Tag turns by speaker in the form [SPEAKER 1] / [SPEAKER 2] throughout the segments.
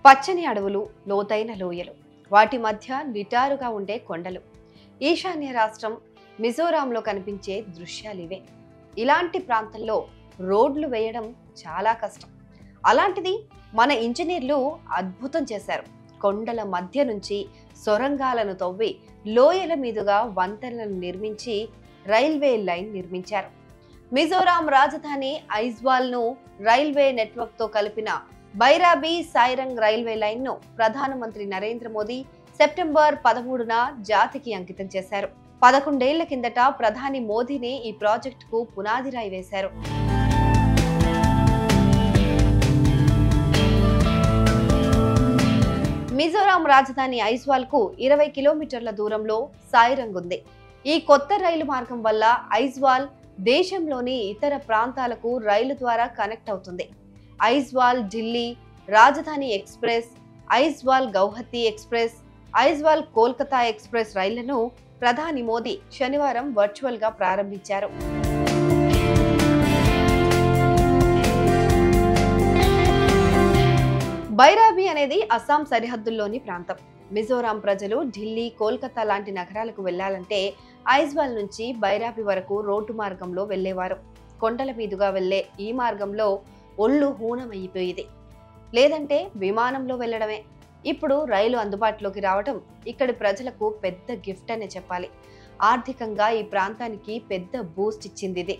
[SPEAKER 1] పచ్చని అడవులు, లోతైన లోయలు, వాటి మధ్య నిటారుగా ఉండే కొండలు. ఈశాన్య రాష్ట్రం మిజోరాంలో కనిపించే దృశ్యాలివే. ఇలాంటి ప్రాంతంలో రోడ్లు వేయడం చాలా కష్టం. అలాంటిది మన ఇంజనీర్లు అద్భుతం చేశారు. కొండల మధ్య నుంచి సొరంగాలను తవ్వి లోయల మీదుగా వంతెనలను నిర్మించి రైల్వే లైన్ నిర్మించారు. మిజోరాం రాజధాని ఐజ్వాల్ను రైల్వే నెట్వర్క్తో కలిపిన బైరాబీ సాయిరంగ్ రైల్వే లైన్ను ప్రధానమంత్రి నరేంద్ర మోదీ సెప్టెంబర్ 13న జాతికి అంకితం చేశారు. 11 ఏళ్ల కిందట ప్రధాని మోదీనే ఈ ప్రాజెక్టుకు పునాది రాయి వేశారు. మిజోరాం రాజధాని ఐజ్వాల్కు 20 కిలోమీటర్ల దూరంలో సాయిరంగ్ ఉంది. ఈ కొత్త రైలు మార్గం వల్ల ఐజ్వాల్ దేశంలోని ఇతర ప్రాంతాలకు రైలు ద్వారా కనెక్ట్ అవుతుంది. ఐజ్వాల్ ఢిల్లీ రాజధాని express, Aizawl Guwahati express, Aizawl Kolkata express రైళ్లను ప్రధాని మోదీ శనివారం వర్చువల్ గా ప్రారంభించారు. బైరాబీ అనేది అస్సాం సరిహద్దుల్లోని ప్రాంతం. మిజోరాం ప్రజలు ఢిల్లీ, కోల్కతా లాంటి నగరాలకు వెళ్లాలంటే ఐజ్వాల్ నుంచి బైరాబీ వరకు రోడ్డు మార్గంలో వెళ్లేవారు. కొండల మీదుగా వెళ్లే ఈ మార్గంలో ఒళ్ళు హూనమైపోయేది. లేదంటే విమానంలో వెళ్లడమే. ఇప్పుడు రైలు అందుబాటులోకి రావడం ఇక్కడి ప్రజలకు పెద్ద గిఫ్ట్ అనే చెప్పాలి. ఆర్థికంగా ఈ ప్రాంతానికి పెద్ద బూస్ట్ ఇచ్చింది ఇది.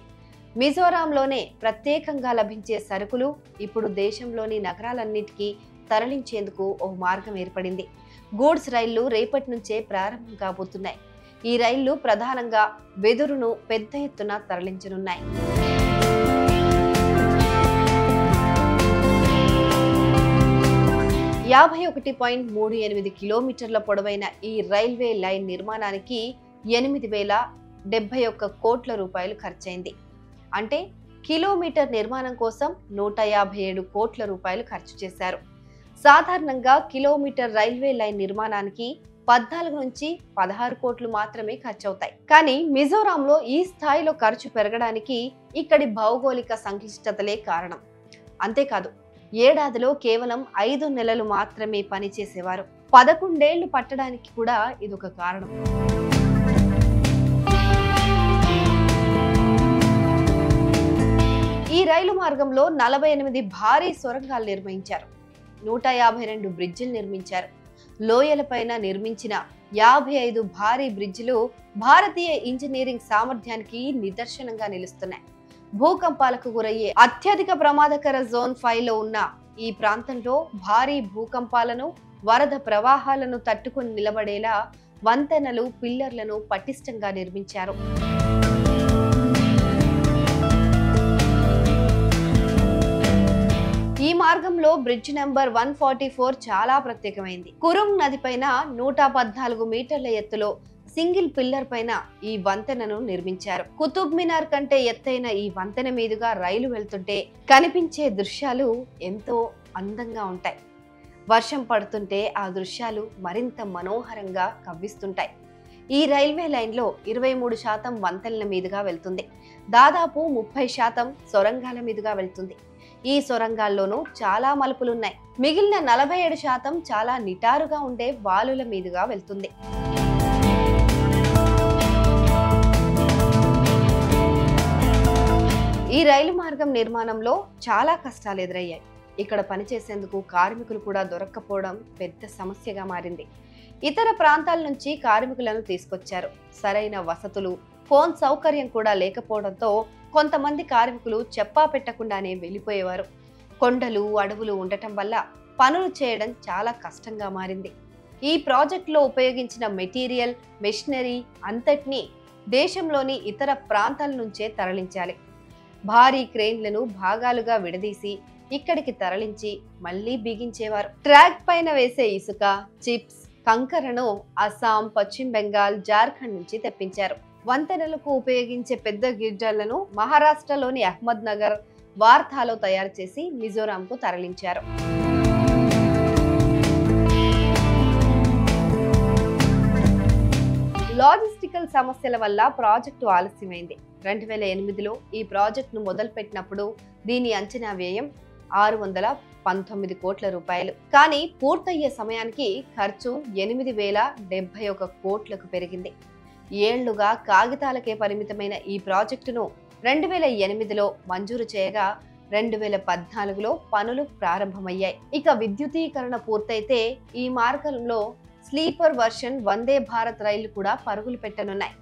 [SPEAKER 1] మిజోరాంలోనే ప్రత్యేకంగా లభించే సరుకులు ఇప్పుడు దేశంలోని నగరాలన్నిటికీ తరలించేందుకు ఓ మార్గం ఏర్పడింది. గూడ్స్ రైళ్లు రేపటి నుంచే ప్రారంభం కాబోతున్నాయి. ఈ రైళ్లు ప్రధానంగా వెదురును పెద్ద ఎత్తున తరలించనున్నాయి. యాభై 1.38 కిలోమీటర్ల పొడవైన ఈ రైల్వే లైన్ నిర్మాణానికి 8,071 కోట్ల రూపాయలు ఖర్చయింది. అంటే కిలోమీటర్ నిర్మాణం కోసం 157 కోట్ల రూపాయలు ఖర్చు చేశారు. సాధారణంగా కిలోమీటర్ రైల్వే లైన్ నిర్మాణానికి 14 నుంచి 16 కోట్లు మాత్రమే ఖర్చవుతాయి. కానీ మిజోరాంలో ఈ స్థాయిలో ఖర్చు పెరగడానికి ఇక్కడి భౌగోళిక సంక్లిష్టతలే కారణం. అంతేకాదు, ఏడాదిలో కేవలం 5 నెలలు మాత్రమే పనిచేసేవారు. 11 ఏళ్లు పట్టడానికి కూడా ఇదొక కారణం. ఈ రైలు మార్గంలో 48 భారీ సొరంగాలు నిర్మించారు. 152 బ్రిడ్జిలు నిర్మించారు. లోయలపైన నిర్మించిన 55 భారీ బ్రిడ్జిలు భారతీయ ఇంజనీరింగ్ సామర్థ్యానికి నిదర్శనంగా నిలుస్తున్నాయి. భూకంపాలకు గురయ్యే అత్యధిక ప్రమాదకర జోన్ 5లో ఉన్న ఈ ప్రాంతంలో భారీ భూకంపాలను, వరద ప్రవాహాలను తట్టుకుని నిలబడేలా వంతెనలు, పిల్లర్లను పటిష్టంగా నిర్మించారు. ఈ మార్గంలో బ్రిడ్జ్ నెంబర్ 144 చాలా ప్రత్యేకమైంది. కురుంగ్ నదిపైన 114 మీటర్ల ఎత్తులో సింగిల్ పిల్లర్ పైన ఈ వంతెనను నిర్మించారు. కుతుబ్ మినార్ కంటే ఎత్తైన ఈ వంతెన మీదుగా రైలు వెళ్తుంటే కనిపించే దృశ్యాలు ఎంతో అందంగా ఉంటాయి. వర్షం పడుతుంటే ఆ దృశ్యాలు మరింత మనోహరంగా కవ్విస్తుంటాయి. ఈ రైల్వే లైన్లో 23% వంతెనల మీదుగా వెళ్తుంది. దాదాపు 30% సొరంగాల మీదుగా వెళ్తుంది. ఈ సొరంగాల్లోనూ చాలా మలుపులున్నాయి. మిగిలిన 47% చాలా నిటారుగా ఉండే వాలుల మీదుగా వెళ్తుంది. ఈ రైలు మార్గం నిర్మాణంలో చాలా కష్టాలు ఎదురయ్యాయి. ఇక్కడ పనిచేసేందుకు కార్మికులు కూడా దొరక్కపోవడం పెద్ద సమస్యగా మారింది. ఇతర ప్రాంతాల నుంచి కార్మికులను తీసుకొచ్చారు. సరైన వసతులు, ఫోన్ సౌకర్యం కూడా లేకపోవడంతో కొంతమంది కార్మికులు చెప్పా పెట్టకుండానే వెళ్ళిపోయేవారు. కొండలు, అడవులు ఉండటం వల్ల పనులు చేయడం చాలా కష్టంగా మారింది. ఈ ప్రాజెక్టులో ఉపయోగించిన మెటీరియల్, మెషినరీ అంతటినీ దేశంలోని ఇతర ప్రాంతాల నుంచే తరలించాలి. భారీ క్రేన్లను భాగాలుగా విడదీసి ఇక్కడికి తరలించి మళ్లీ బిగించేవారు. ట్రాక్ పైన వేసే ఇసుక, చిప్స్, కంకరను అస్సాం, పశ్చిమ బెంగాల్, జార్ఖండ్ నుంచి తెప్పించారు. వంతెనలకు ఉపయోగించే పెద్ద గిర్జాలను మహారాష్ట్రలోని అహ్మద్ నగర్, వార్ధాలో తయారు చేసి మిజోరాంకు తరలించారు. లాజిస్టికల్ సమస్యల వల్ల ప్రాజెక్టు ఆలస్యమైంది. 2008లో ఈ ప్రాజెక్టును మొదలుపెట్టినప్పుడు దీని అంచనా వ్యయం 610 19 కోట్ల రూపాయలు. కానీ పూర్తయ్యే సమయానికి ఖర్చు 8,071 కోట్లకు పెరిగింది. ఏళ్లుగా కాగితాలకే పరిమితమైన ఈ ప్రాజెక్టును 2008లో మంజూరు చేయగా 2014లో పనులు ప్రారంభమయ్యాయి. ఇక విద్యుదీకరణ పూర్తయితే ఈ మార్గంలో స్లీపర్ వర్షన్ వందే భారత్ రైళ్లు కూడా పరుగులు పెట్టనున్నాయి.